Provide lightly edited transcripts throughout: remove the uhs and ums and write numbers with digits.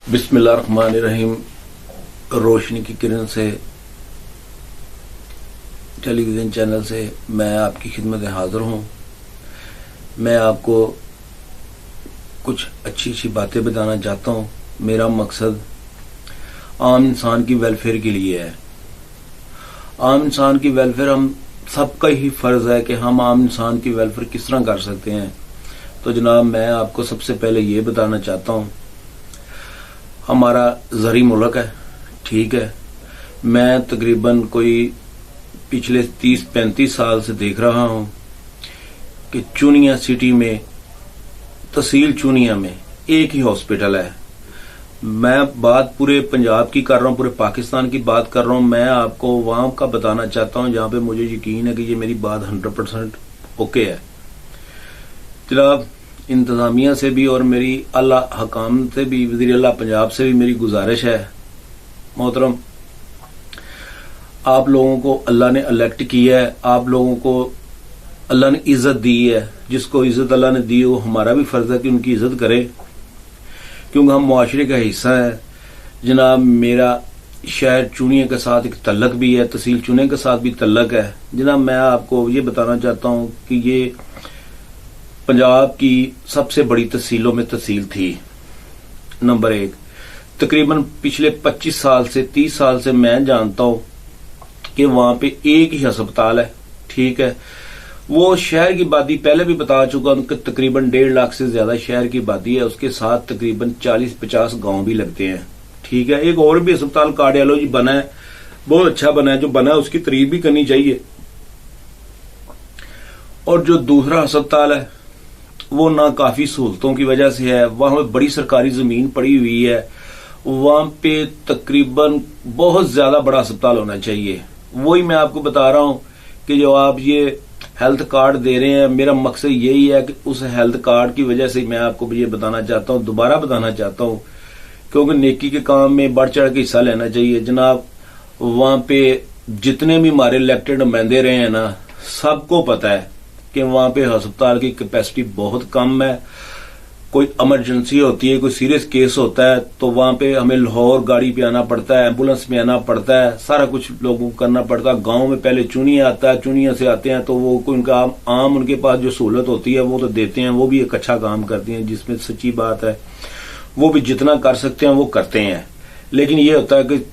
बिस्मिल्लाहिर्रहमानिर्रहीम। रोशनी की किरण से टेलीविज़न चैनल से मैं आपकी खिदमत में हाजिर हूँ। मैं आपको कुछ अच्छी बातें बताना चाहता हूँ। मेरा मकसद आम इंसान की वेलफेयर के लिए है। आम इंसान की वेलफेयर हम सबका ही फर्ज है कि हम आम इंसान की वेलफेयर किस तरह कर सकते हैं। तो जनाब, मैं आपको सबसे पहले ये बताना चाहता हूँ, हमारा ज़री मुल्क है, ठीक है। मैं तकरीबन कोई पिछले 30-35 साल से देख रहा हूँ कि चुनिया सिटी में, तहसील चुनिया में एक ही हॉस्पिटल है। मैं बात पूरे पंजाब की कर रहा हूँ, पूरे पाकिस्तान की बात कर रहा हूँ। मैं आपको वहाँ का बताना चाहता हूँ जहाँ पे मुझे यकीन है कि ये मेरी बात 100% ओके है। जनाब, इंतजामिया से भी और मेरी अल्लाह हकाम से भी, वज़ीर अल्लाह पंजाब से भी मेरी गुजारिश है, मोहतरम, आप लोगों को अल्लाह ने इलेक्ट किया है, आप लोगों को अल्लाह ने इज्जत दी है। जिसको इज्जत अल्लाह ने दी, वो हमारा भी फर्ज है कि उनकी इज्जत करें, क्योंकि हम मुआशरे का हिस्सा है। जनाब, मेरा शहर चुनिया के साथ एक तल्लक भी है, तहसील चुनिया के साथ भी तल्लक है। जनाब, मैं आपको ये बताना चाहता हूँ कि ये पंजाब की सबसे बड़ी तहसीलों में तहसील थी, नंबर 1। तकरीबन पिछले 25 साल से 30 साल से मैं जानता हूं कि वहां पे एक ही अस्पताल है, ठीक है। वो शहर की आबादी पहले भी बता चुका हूं कि तकरीबन 1.5 लाख से ज्यादा शहर की आबादी है। उसके साथ तकरीबन 40-50 गांव भी लगते हैं, ठीक है। एक और भी अस्पताल कार्डियोलॉजी बना है, बहुत अच्छा बना है। जो बना है उसकी तारीफ भी करनी चाहिए। और जो दूसरा अस्पताल है वो ना काफी सहूलतों की वजह से है, वहां पे बड़ी सरकारी जमीन पड़ी हुई है, वहां पे तकरीबन बहुत ज्यादा बड़ा अस्पताल होना चाहिए। वही मैं आपको बता रहा हूं कि जो आप ये हेल्थ कार्ड दे रहे हैं, मेरा मकसद यही है कि उस हेल्थ कार्ड की वजह से मैं आपको ये बताना चाहता हूं, दोबारा बताना चाहता हूं, क्योंकि नेकी के काम में बढ़ चढ़ के हिस्सा लेना चाहिए। जनाब, वहां पे जितने भी हमारे इलेक्टेड नुमाइंदे रहे हैं ना, सबको पता है कि वहां पे अस्पताल की कैपेसिटी बहुत कम है। कोई इमरजेंसी होती है, कोई सीरियस केस होता है, तो वहां पे हमें लाहौर गाड़ी पे आना पड़ता है, एम्बुलेंस में आना पड़ता है, सारा कुछ लोगों को करना पड़ता है। गांव में पहले चुनिया आता है, चुनिया से आते हैं तो वो कोई उनका आम उनके पास जो सहूलत होती है वो तो देते हैं, वो भी एक अच्छा काम करते हैं, जिसमें सच्ची बात है। वो भी जितना कर सकते हैं वो करते हैं, लेकिन ये होता है कि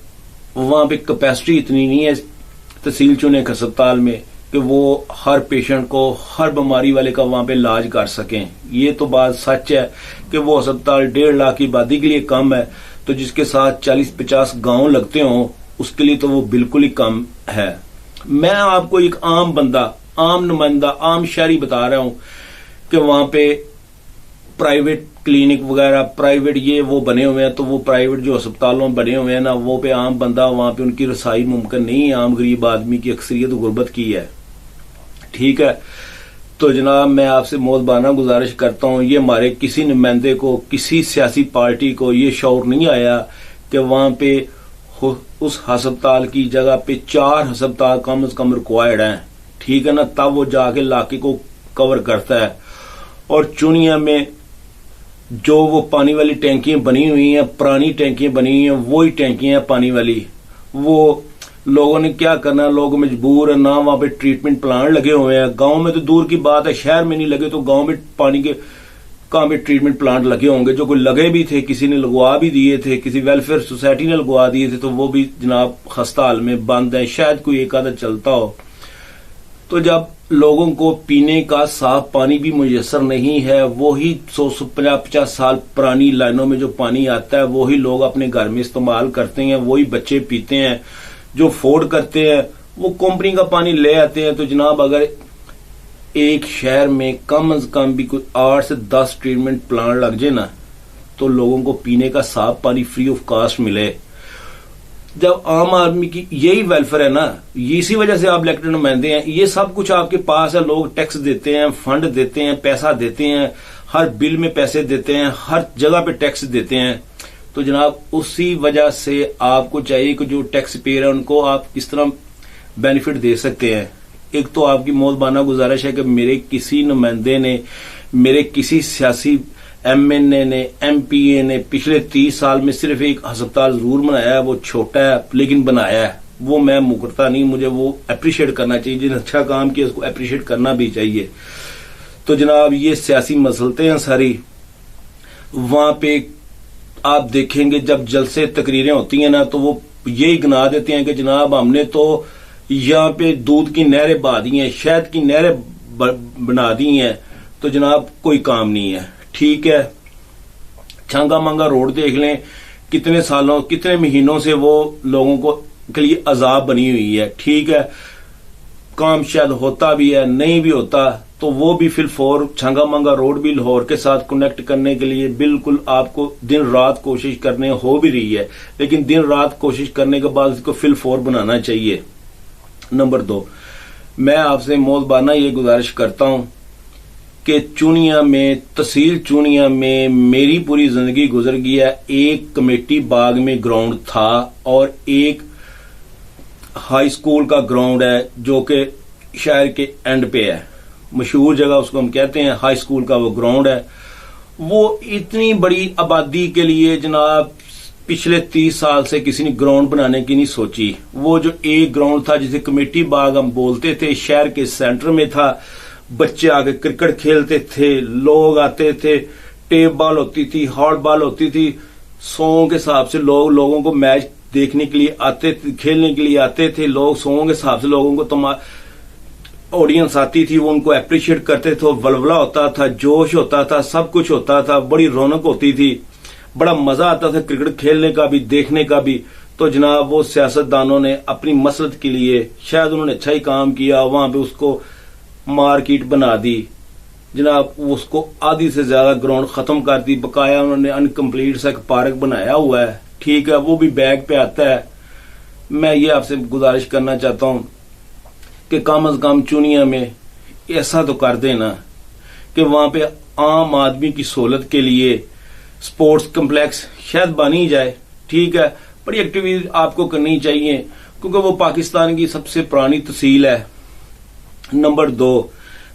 वहां पे कैपेसिटी इतनी नहीं है तहसील चुने के अस्पताल में कि वो हर पेशेंट को, हर बीमारी वाले का वहां पे इलाज कर सकें। ये तो बात सच है कि वो अस्पताल 1.5 लाख की आबादी के लिए कम है, तो जिसके साथ 40-50 गांव लगते हों उसके लिए तो वो बिल्कुल ही कम है। मैं आपको एक आम बंदा, आम नुमाइंदा, आम शहरी बता रहा हूं कि वहां पे प्राइवेट क्लिनिक वगैरह, प्राइवेट ये वो बने हुए हैं, तो वो प्राइवेट जो अस्पतालों में बने हुए हैं ना, वो पे आम बंदा वहां पे उनकी रसाई मुमकिन नहीं है। आम गरीब आदमी की अक्सरियत गुर्बत की है, ठीक है। तो जनाब, मैं आपसे मोहब्बाना गुजारिश करता हूं, ये हमारे किसी नुमाइंदे को, किसी सियासी पार्टी को ये शौर नहीं आया कि वहां पे उस अस्पताल की जगह पे 4 अस्पताल कम से कम रिक्वायर्ड हैं, ठीक है ना, तब वो जाके इलाके को कवर करता है। और चुनिया में जो वो पानी वाली टैंकियां बनी हुई हैं, पुरानी टैंकियां बनी हुई हैं, वही टैंकियां हैं पानी वाली। वो लोगों ने क्या करना, लोग मजबूर है ना, वहां पे ट्रीटमेंट प्लांट लगे हुए हैं। गांव में तो दूर की बात है, शहर में नहीं लगे तो गांव में पानी के कहां पे ट्रीटमेंट प्लांट लगे होंगे। जो कोई लगे भी थे, किसी ने लगवा भी दिए थे, किसी वेलफेयर सोसाइटी ने लगवा दिए थे, तो वो भी जनाब खस्ता हाल में बंद है, शायद कोई एक आधा चलता हो। तो जब लोगों को पीने का साफ पानी भी मुयसर नहीं है, वही 150-50 साल पुरानी लाइनों में जो पानी आता है वही लोग अपने घर में इस्तेमाल करते हैं, वही बच्चे पीते हैं। जो फोर्ड करते हैं वो कंपनी का पानी ले आते हैं। तो जनाब, अगर एक शहर में कम से कम भी कोई 8 से 10 ट्रीटमेंट प्लांट लग जाए ना, तो लोगों को पीने का साफ पानी फ्री ऑफ कास्ट मिले। जब आम आदमी की यही वेलफेयर है ना, इसी वजह से आप इलेक्टेड नुमाइंदे हैं, ये सब कुछ आपके पास है। लोग टैक्स देते हैं, फंड देते हैं, पैसा देते हैं, हर बिल में पैसे देते हैं, हर जगह पे टैक्स देते हैं। तो जनाब, उसी वजह से आपको चाहिए कि जो टैक्स पेयर है उनको आप किस तरह बेनिफिट दे सकते हैं। एक तो आपकी मोहब्बाना गुजारिश है कि मेरे किसी नुमाइंदे ने, मेरे किसी सियासी MNA نے MPA نے پچھلے 30 سال میں صرف ایک ہسپتال ضرور بنایا ہے، وہ چھوٹا ہے لیکن بنایا ہے، وہ میں مکرتا نہیں، مجھے وہ اپریشیٹ کرنا چاہیے، جن اچھا کام کیا اس کو اپریشیٹ کرنا بھی چاہیے۔ تو جناب یہ سیاسی مسلطیں ہیں ساری، وہاں پہ آپ دیکھیں گے جب جلسے تقریریں ہوتی ہیں نا تو وہ یہی گنا دیتے ہیں کہ جناب ہم نے تو یہاں پہ دودھ کی نہریں بہا دی ہیں، شہد کی نہریں بنا دی ہیں، تو جناب کوئی کام نہیں ہے۔ ٹھیک ہے، چھانگا مانگا روڈ دیکھ لیں، کتنے سالوں کتنے مہینوں سے وہ لوگوں کو کے لیے عذاب بنی ہوئی ہے۔ ٹھیک ہے، کام شاید ہوتا بھی ہے، نہیں بھی ہوتا تو وہ بھی فی الفور چھانگا مانگا روڈ بھی لاہور کے ساتھ کنیکٹ کرنے کے لیے بالکل آپ کو دن رات کوشش کرنے ہو بھی رہی ہے، لیکن دن رات کوشش کرنے کے بعد اس کو فی الفور بنانا چاہیے۔ نمبر 2، میں آپ سے موذبانہ یہ گزارش کرتا ہوں کہ چونیا میں تحصیل چونیا میں میری پوری زندگی گزر گئی ہے، ایک کمیٹی باغ میں گراؤنڈ تھا اور ایک ہائی اسکول کا گراؤنڈ ہے جو کہ شہر کے اینڈ پہ ہے، مشہور جگہ اس کو ہم کہتے ہیں ہائی اسکول کا وہ گراؤنڈ ہے۔ وہ اتنی بڑی آبادی کے لیے جناب پچھلے 30 سال سے کسی نے گراؤنڈ بنانے کی نہیں سوچی۔ وہ جو ایک گراؤنڈ تھا جسے کمیٹی باغ ہم بولتے تھے، شہر کے سینٹر میں تھا، بچے آگے کرکٹ کھیلتے تھے، لوگ آتے تھے، ٹیپ بال ہوتی تھی، ہاٹ بال ہوتی تھی، 100 کے حساب سے لوگوں کو میچ دیکھنے کے لیے آتے تھے، کھیلنے کے لیے آتے تھے لوگ، 100 کے حساب سے لوگوں کو آڈینس آتی تھی، وہ ان کو اپریشیٹ کرتے تھے، ولولہ ہوتا تھا، جوش ہوتا تھا، سب کچھ ہوتا تھا، بڑی رونق ہوتی تھی، بڑا مزہ آتا تھا کرکٹ کھیلنے کا بھی دیکھنے کا بھی۔ تو جناب وہ سیاستدانوں نے اپنی مسلط کے لیے شاید انہوں نے اچھا ہی کام کیا، وہاں پہ اس کو مارکیٹ بنا دی جناب، اس کو آدھی سے زیادہ گراؤنڈ ختم کر دی، بقایا انہوں نے انکمپلیٹ سا ایک پارک بنایا ہوا ہے۔ ٹھیک ہے، وہ بھی بیگ پہ آتا ہے۔ میں یہ آپ سے گزارش کرنا چاہتا ہوں کہ کم از کم چونیا میں ایسا تو کر دینا کہ وہاں پہ عام آدمی کی سہولت کے لیے سپورٹس کمپلیکس شاید بنی جائے۔ ٹھیک ہے، بڑی ایکٹیویٹی آپ کو کرنی چاہیے کیونکہ وہ پاکستان کی سب سے پرانی تحصیل ہے۔ نمبر 2،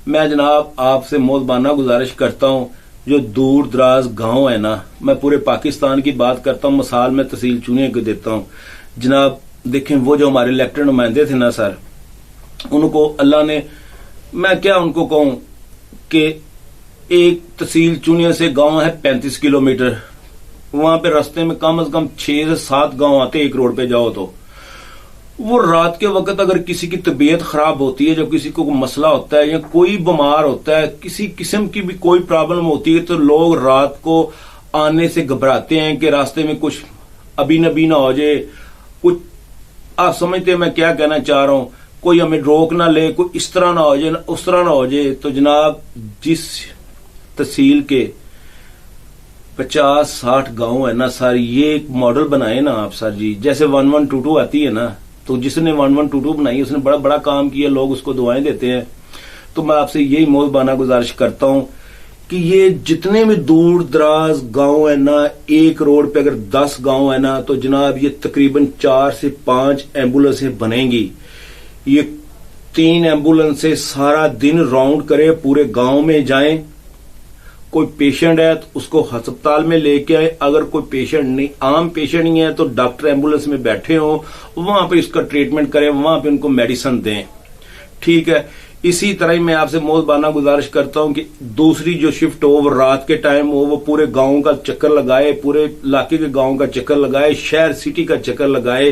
میں جناب آپ سے موذبانہ گزارش کرتا ہوں، جو دور دراز گاؤں ہے نا، میں پورے پاکستان کی بات کرتا ہوں، مثال میں تحصیل چونیا کو دیتا ہوں۔ جناب دیکھیں وہ جو ہمارے الیکٹڈ نمائندے تھے نا سر، ان کو اللہ نے، میں کیا ان کو کہوں کہ ایک تحصیل چونیا سے گاؤں ہے 35 کلومیٹر، وہاں پہ راستے میں کم از کم 6 سے 7 گاؤں آتے ایک روڈ پہ جاؤ تو وہ رات کے وقت اگر کسی کی طبیعت خراب ہوتی ہے، جب کسی کو مسئلہ ہوتا ہے یا کوئی بیمار ہوتا ہے، کسی قسم کی بھی کوئی پرابلم ہوتی ہے تو لوگ رات کو آنے سے گھبراتے ہیں کہ راستے میں کچھ ابھی نبی نہ ہو جائے، کچھ آپ سمجھتے ہیں میں کیا کہنا چاہ رہا ہوں، کوئی ہمیں روک نہ لے، کوئی اس طرح نہ ہو جائے اس طرح نہ ہو جائے۔ تو جناب جس تحصیل کے 50-60 گاؤں ہے نا سر، یہ ایک ماڈل بنائے نا آپ سر جی، جیسے 1122 آتی ہے نا، تو جس نے 1122 بنائی اس نے بڑا بڑا کام کیا، لوگ اس کو دعائیں دیتے ہیں۔ تو میں آپ سے یہی موذبانہ گزارش کرتا ہوں کہ یہ جتنے بھی دور دراز گاؤں ہے نا، ایک روڈ پہ اگر 10 گاؤں ہے نا تو جناب یہ تقریباً 4 سے 5 ایمبولینسیں بنیں گی۔ یہ 3 ایمبولینسیں سارا دن راؤنڈ کرے، پورے گاؤں میں جائیں، کوئی پیشنٹ ہے تو اس کو ہسپتال میں لے کے آئے، اگر کوئی پیشنٹ نہیں، عام پیشنٹ نہیں ہے تو ڈاکٹر ایمبولینس میں بیٹھے ہوں، وہاں پہ اس کا ٹریٹمنٹ کریں، وہاں پہ ان کو میڈیسن دیں۔ ٹھیک ہے، اسی طرح ہی میں آپ سے موذبانہ گزارش کرتا ہوں کہ دوسری جو شفٹ ہو وہ رات کے ٹائم ہو، وہ پورے گاؤں کا چکر لگائے، پورے علاقے کے گاؤں کا چکر لگائے، شہر سٹی کا چکر لگائے،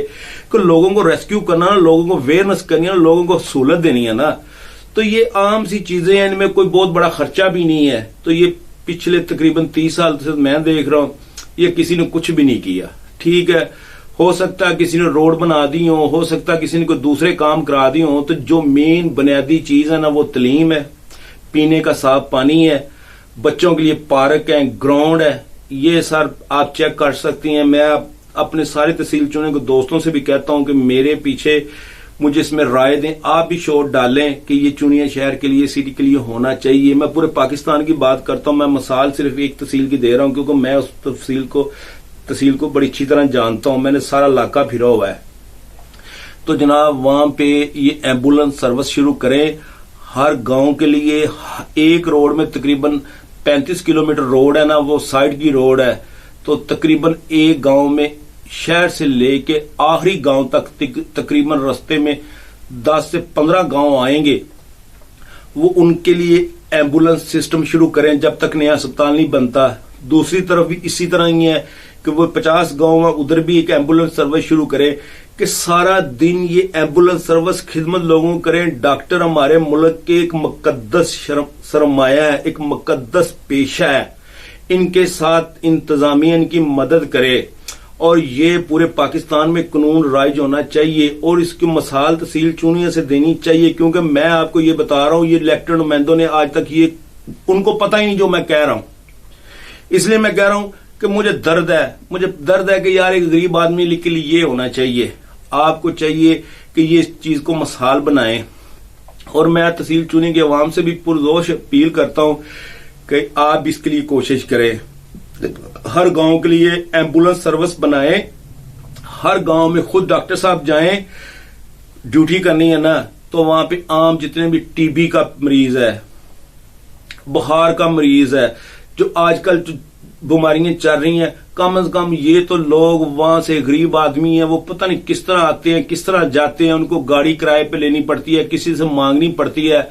کہ لوگوں کو ریسکیو کرنا، لوگوں کو اویئرنیس کرنی ہے، لوگوں کو سہولت دینی ہے نا۔ تو یہ عام سی چیزیں ہیں، ان میں کوئی بہت بڑا خرچہ بھی نہیں ہے۔ تو یہ پچھلے تقریباً 30 سال سے میں دیکھ رہا ہوں یہ کسی نے کچھ بھی نہیں کیا۔ ٹھیک ہے، ہو سکتا ہے کسی نے روڈ بنا دی ہو سکتا ہے کسی نے کوئی دوسرے کام کرا دی ہوں، تو جو مین بنیادی چیز ہے نا وہ تعلیم ہے، پینے کا صاف پانی ہے، بچوں کے لیے پارک ہے، گراؤنڈ ہے۔ یہ سر آپ چیک کر سکتی ہیں۔ میں اپنے سارے تحصیل چونے کو دوستوں سے بھی کہتا ہوں کہ میرے پیچھے مجھے اس میں رائے دیں، آپ بھی شوٹ ڈالیں کہ یہ چونیا شہر کے لیے، سٹی کے لیے ہونا چاہیے۔ میں پورے پاکستان کی بات کرتا ہوں، میں مثال صرف ایک تحصیل کی دے رہا ہوں کیونکہ میں اس تحصیل کو بڑی اچھی طرح جانتا ہوں، میں نے سارا علاقہ پھرا ہوا ہے۔ تو جناب وہاں پہ یہ ایمبولینس سروس شروع کریں، ہر گاؤں کے لیے ایک روڈ میں تقریباً 35 किलोमीटर रोड है ना, वो साइड की रोड है, तो तकरीबन एक गांव में शहर से लेके आखिरी गांव तक तकरीबन रास्ते में 10 से 15 गांव आएंगे। वो उनके लिए एम्बुलेंस सिस्टम शुरू करें जब तक नया अस्पताल नहीं बनता। दूसरी तरफ भी इसी तरह ही है कि वो 50 गांव में उधर भी एक एम्बुलेंस सर्विस शुरू करें कि सारा दिन ये एम्बुलेंस सर्विस खिदमत लोगों को करें। डॉक्टर हमारे मुल्क के एक मुकद्दस सरमाया है, एक मुकद्दस पेशा है। इनके साथ इंतजामिया इनकी मदद करे और ये पूरे पाकिस्तान में कानून राइज होना चाहिए और इसकी मिसाल तहसील चूनिया से देनी चाहिए। क्योंकि मैं आपको ये बता रहा हूं, ये इलेक्टेड नुमाइंदों ने आज तक ये उनको पता ही नहीं जो मैं कह रहा हूं। इसलिए मैं कह रहा हूं कि मुझे दर्द है कि यार एक गरीब आदमी के लिए ये होना चाहिए। आपको चाहिए कि ये इस चीज को मिसाल बनाएं। और मैं तहसील चूनी के अवाम से भी पुरजोश अपील करता हूं कि आप इसके लिए कोशिश करें। हर गांव के लिए एम्बुलेंस सर्विस बनाएं, हर गांव में खुद डॉक्टर साहब जाएं। ड्यूटी करनी है ना, तो वहां पे आम जितने भी टीबी का मरीज है, बुखार का मरीज है, जो आजकल बीमारियां चल रही हैं, कम से कम ये तो लोग वहां से गरीब आदमी है, वो पता नहीं किस तरह आते हैं, किस तरह जाते हैं, उनको गाड़ी किराए पे लेनी पड़ती है, किसी से मांगनी पड़ती है।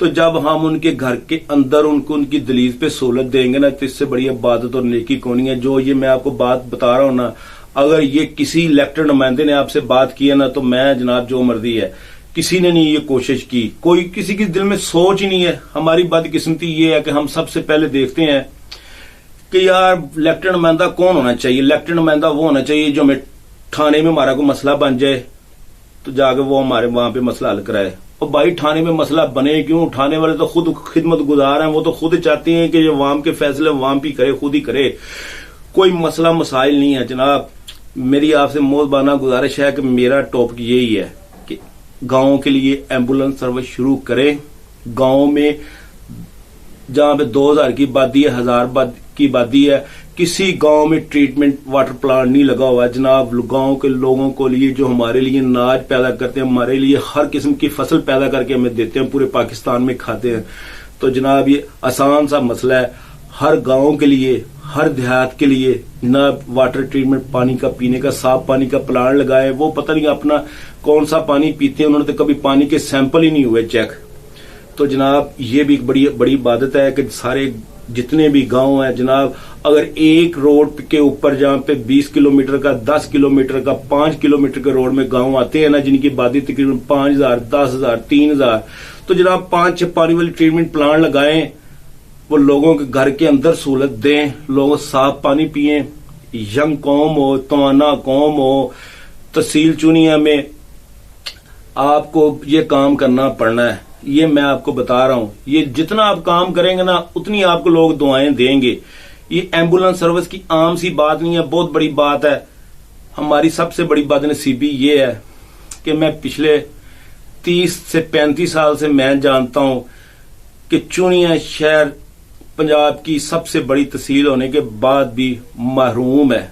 तो जब हम उनके घर के अंदर उनको उनकी दलीज पे सहूलत देंगे ना, तो इससे बड़ी इबादत और नेकी कौन है। जो ये मैं आपको बात बता रहा हूं ना, अगर ये किसी इलेक्टेड नुमाइंदे ने आपसे बात की है ना, तो मैं जनाब जो मर्जी है, किसी ने नहीं ये कोशिश की, कोई किसी के दिल में सोच ही नहीं है। हमारी बदकिस्मती ये है कि हम सबसे पहले देखते हैं कि यार इलेक्टेड नुमाइंदा कौन होना चाहिए। इलेक्टेड नुमाइंदा वो होना चाहिए जो हमें थाने में हमारा कोई मसला बन जाए तो जाके वो हमारे वहां पे मसला हल कराए। और भाई थाने में मसला बने क्यों, थाने वाले तो खुद खिदमत गुजार हैं, वो तो खुद चाहते हैं कि ये अवाम के फैसले अवाम भी करे, खुद ही करे। कोई मसला मसाइल नहीं है जनाब। मेरी आपसे मोहबाना गुजारिश है कि मेरा टॉपिक यही है कि गाँव के लिए एम्बुलेंस सर्विस शुरू करें। गाँव में जहां पे 2000 की आबादी है, 1000 की आबादी है, किसी गांव में ट्रीटमेंट वाटर प्लांट नहीं लगा हुआ है जनाब। गांव के लोगों को लिए जो हमारे लिए अनाज पैदा करते हैं, हमारे लिए हर किस्म की फसल पैदा करके हमें देते हैं, पूरे पाकिस्तान में खाते हैं। तो जनाब ये आसान सा मसला है। हर गांव के लिए, हर देहात के लिए जनाब वाटर ट्रीटमेंट, पानी का पीने का साफ पानी का प्लांट लगाए। वो पता नहीं अपना कौन सा पानी पीते हैं, उन्होंने तो कभी पानी के सैंपल ही नहीं हुए चेक। तो जनाब ये भी एक बड़ी इबादत है कि सारे जितने भी गांव हैं जनाब, अगर एक रोड के ऊपर जहां पे 20 किलोमीटर का, 10 किलोमीटर का, 5 किलोमीटर के रोड में गांव आते हैं ना, जिनकी आबादी तकरीबन 5000, 10,000, 3,000, तो जनाब 5-6 पानी वाली ट्रीटमेंट प्लांट लगाएं। वो लोगों के घर के अंदर सहूलत दें, लोग साफ पानी पिए। यंग कौम हो, तवाना कौम हो, तहसील चूनिया में आपको ये काम करना पड़ना है। ये मैं आपको बता रहा हूं। ये जितना आप काम करेंगे ना, उतनी आपको लोग दुआएं देंगे। ये एम्बुलेंस सर्विस की आम सी बात नहीं है, बहुत बड़ी बात है। हमारी सबसे बड़ी बदनसीबी ये है कि मैं पिछले 30 से 35 साल से मैं जानता हूं कि चूनिया शहर पंजाब की सबसे बड़ी तहसील होने के बाद भी महरूम है।